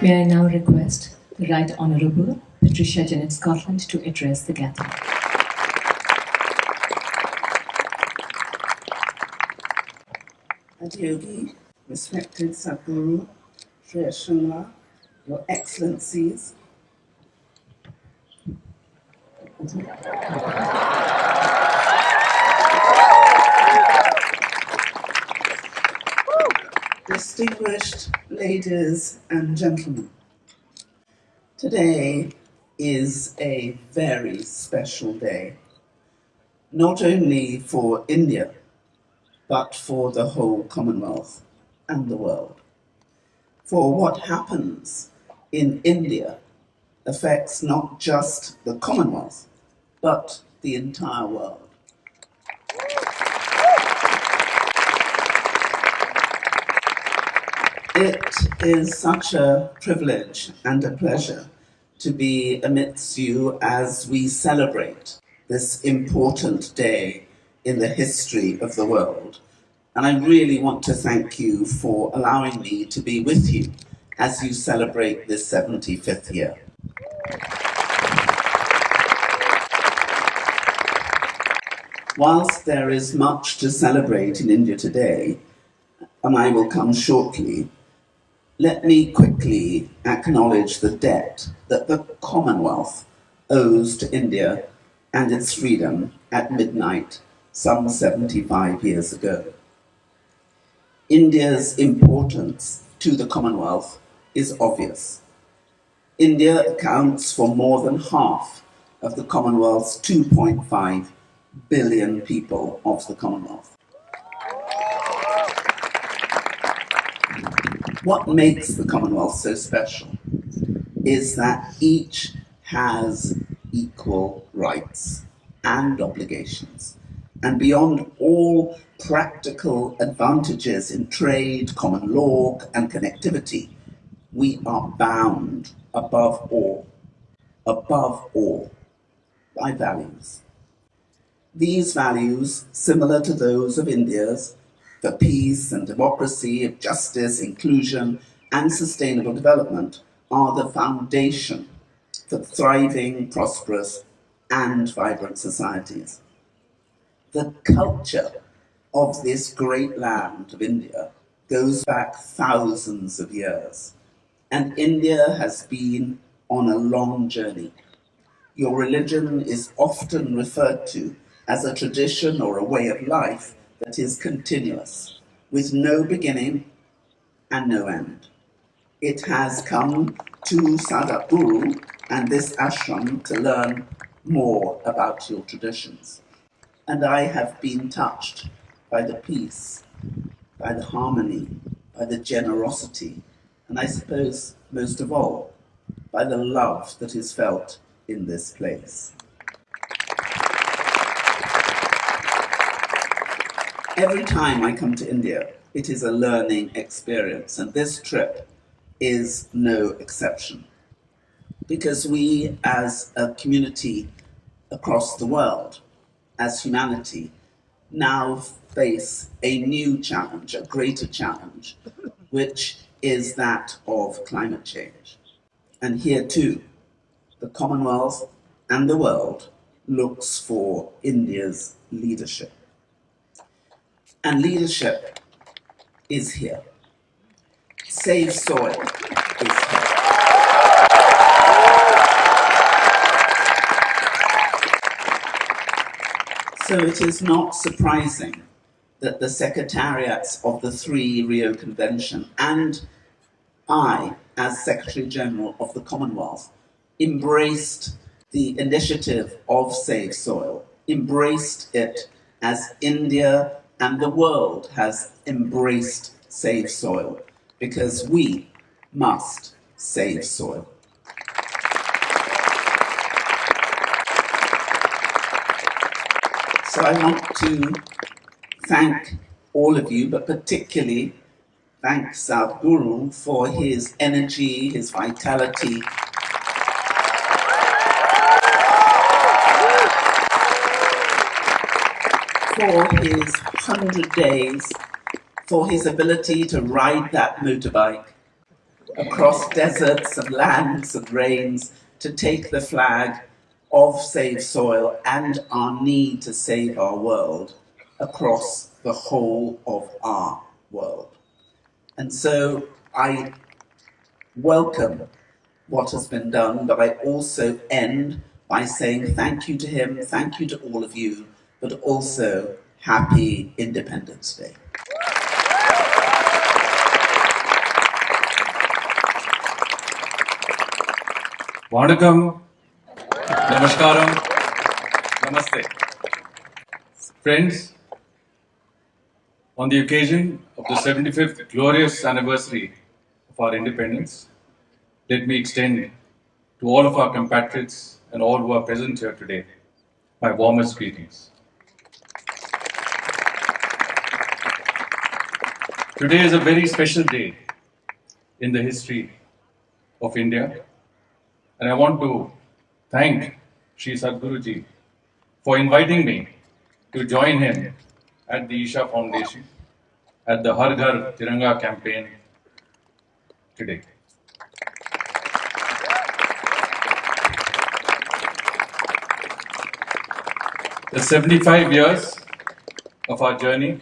May I now request the Right Honourable Patricia Janet Scotland to address the gathering. Yogi, respected Sadhguru, Sri Shrimla, Your Excellencies, distinguished ladies and gentlemen, today is a very special day, not only for India, but for the whole Commonwealth and the world. For what happens in India affects not just the Commonwealth, but the entire world. It is such a privilege and a pleasure to be amidst you as we celebrate this important day in the history of the world. And I really want to thank you for allowing me to be with you as you celebrate this 75th year. Whilst there is much to celebrate in India today, and I will come shortly, let me quickly acknowledge the debt that the Commonwealth owes to India and its freedom at midnight some 75 years ago. India's importance to the Commonwealth is obvious. India accounts for more than half of the Commonwealth's 2.5 billion people of the Commonwealth. What makes the Commonwealth so special is that each has equal rights and obligations. And beyond all practical advantages in trade, common law, and connectivity, we are bound above all, by values. These values, similar to those of India's, for peace and democracy, of justice, inclusion, and sustainable development, are the foundation for thriving, prosperous, and vibrant societies. The culture of this great land of India goes back thousands of years, and India has been on a long journey. Your religion is often referred to as a tradition or a way of life that is continuous, with no beginning and no end. It has come to Sadhguru and this ashram to learn more about your traditions. And I have been touched by the peace, by the harmony, by the generosity, and I suppose most of all, by the love that is felt in this place. Every time I come to India, it is a learning experience, and this trip is no exception. Because we, as a community across the world, as humanity, now face a new challenge, a greater challenge, which is that of climate change. And here too, the Commonwealth and the world looks for India's leadership. And leadership is here. Save Soil is here. So it is not surprising that the secretariats of the three Rio Convention and I, as Secretary General of the Commonwealth, embraced the initiative of Save Soil, embraced it as India and the world has embraced Save Soil, because we must save soil. So I want to thank all of you, but particularly thank Sadhguru for his energy, his vitality, for his 100 days, for his ability to ride that motorbike across deserts and lands and rains to take the flag of Save Soil and our need to save our world across the whole of our world. And so I welcome what has been done, but I also end by saying thank you to him, thank you to all of you, but also happy Independence Day. Vanakkam, Namaskaram, Namaste. Friends, on the occasion of the 75th glorious anniversary of our independence, let me extend to all of our compatriots and all who are present here today my warmest greetings. Today is a very special day in the history of India, and I want to thank Sri Sadhguru Ji for inviting me to join him at the Isha Foundation at the Har Ghar Tiranga campaign today. The 75 years of our journey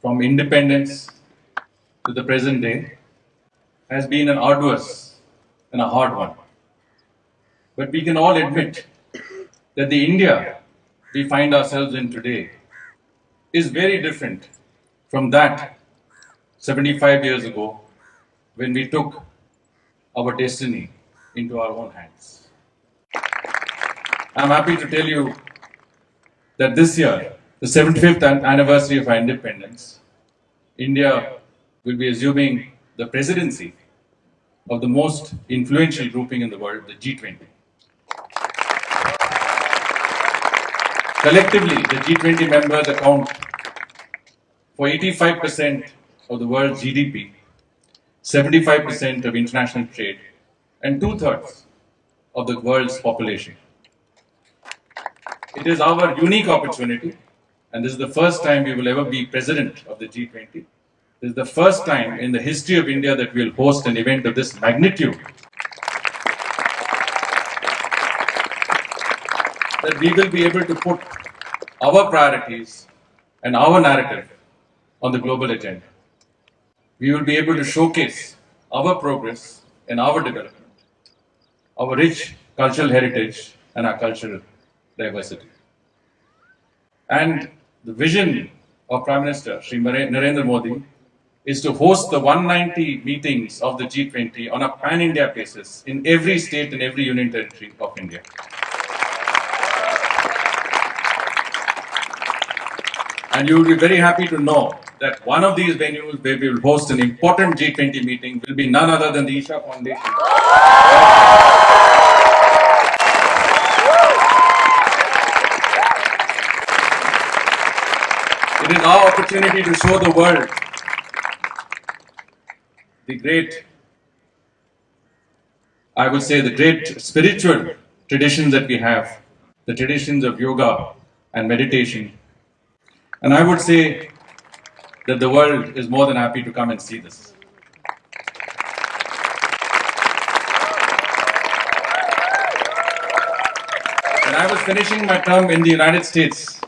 from independence to the present day has been an arduous and a hard one. But we can all admit that the India we find ourselves in today is very different from that 75 years ago when we took our destiny into our own hands. I'm happy to tell you that this year, the 75th anniversary of our independence, India will be assuming the presidency of the most influential grouping in the world, the G20. Collectively, the G20 members account for 85% of the world's GDP, 75% of international trade, and 2/3 of the world's population. It is our unique opportunity, and this is the first time we will ever be president of the G20. This is the first time in the history of India that we will host an event of this magnitude. That we will be able to put our priorities and our narrative on the global agenda. We will be able to showcase our progress and our development, our rich cultural heritage and our cultural diversity. And the vision of Prime Minister Shri Narendra Modi is to host the 190 meetings of the G20 on a pan-India basis in every state and every union territory of India. And you will be very happy to know that one of these venues where we will host an important G20 meeting will be none other than the Isha Foundation. It is our opportunity to show the world the great, I would say, the great spiritual traditions that we have, the traditions of yoga and meditation. And I would say that the world is more than happy to come and see this. When I was finishing my term in the United States,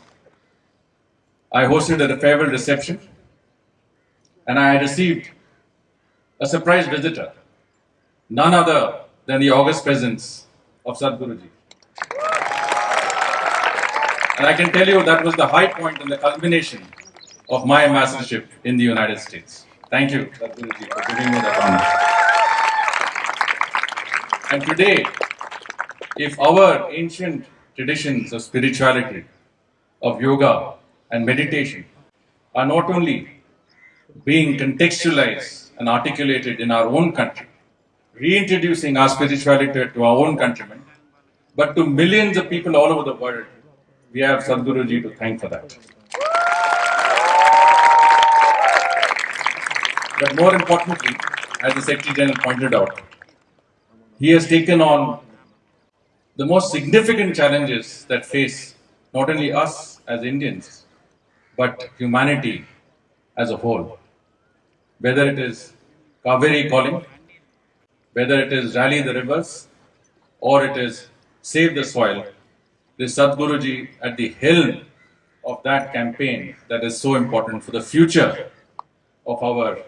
I hosted a farewell reception and I had received a surprise visitor, none other than the august presence of Sadhguruji. And I can tell you that was the high point and the culmination of my ambassadorship in the United States. Thank you, Sadhguruji, for giving me that honor. And today, if our ancient traditions of spirituality, of yoga and meditation are not only being contextualized and articulated in our own country, reintroducing our spirituality to our own countrymen, but to millions of people all over the world, we have Sadhguruji to thank for that. But more importantly, as the Secretary General pointed out, he has taken on the most significant challenges that face not only us as Indians, but humanity as a whole. Whether it is Kaveri calling, whether it is Rally the Rivers, or it is Save the Soil, this Sadhguruji at the helm of that campaign that is so important for the future of our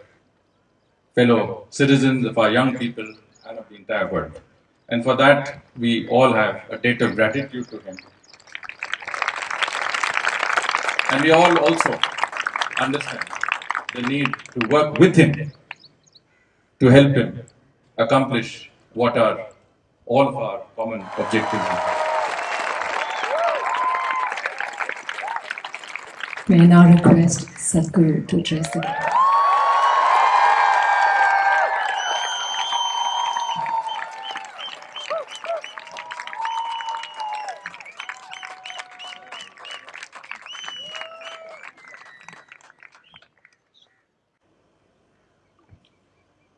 fellow citizens, of our young people, and of the entire world. And for that, we all have a debt of gratitude to him. And we all also understand the need to work with him to help him accomplish what are all of our common objectives. May I now request Sadhguru to address the gathering.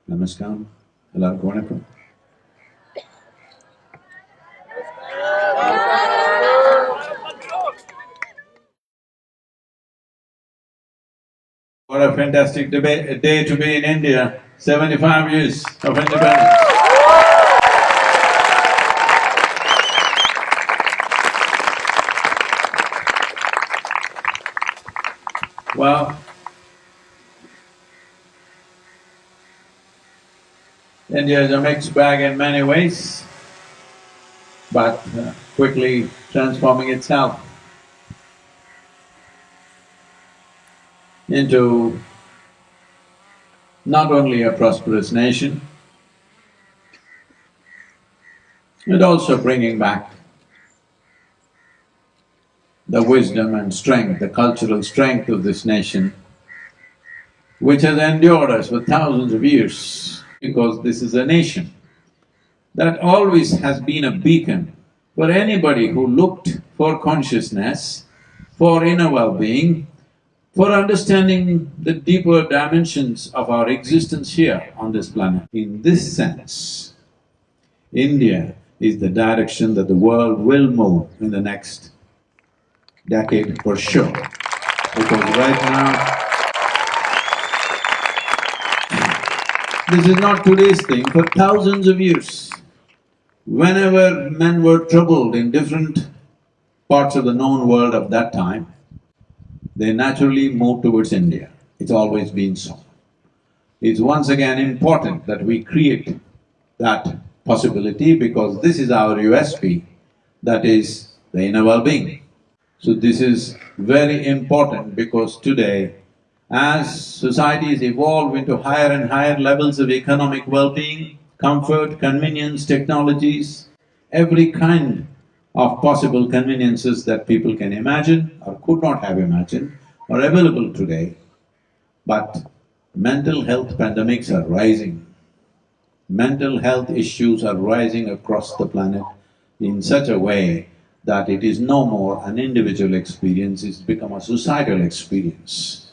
Namaskar. Hello, Vanakkam. What a fantastic day to be in India, 75 years of independence. Well, India is a mixed bag in many ways, but quickly transforming itself into not only a prosperous nation, but also bringing back the wisdom and strength, the cultural strength of this nation, which has endured us for thousands of years, because this is a nation that always has been a beacon for anybody who looked for consciousness, for inner well-being, for understanding the deeper dimensions of our existence here on this planet. In this sense, India is the direction that the world will move in the next decade for sure. Because right now, this is not today's thing, for thousands of years, whenever men were troubled in different parts of the known world of that time, they naturally moved towards India. It's always been so. It's once again important that we create that possibility because this is our USP, that is the inner well-being. So this is very important because today, as societies evolve into higher and higher levels of economic well-being, comfort, convenience, technologies, every kind of possible conveniences that people can imagine or could not have imagined are available today, but mental health pandemics are rising. Mental health issues are rising across the planet in such a way that it is no more an individual experience, it's become a societal experience.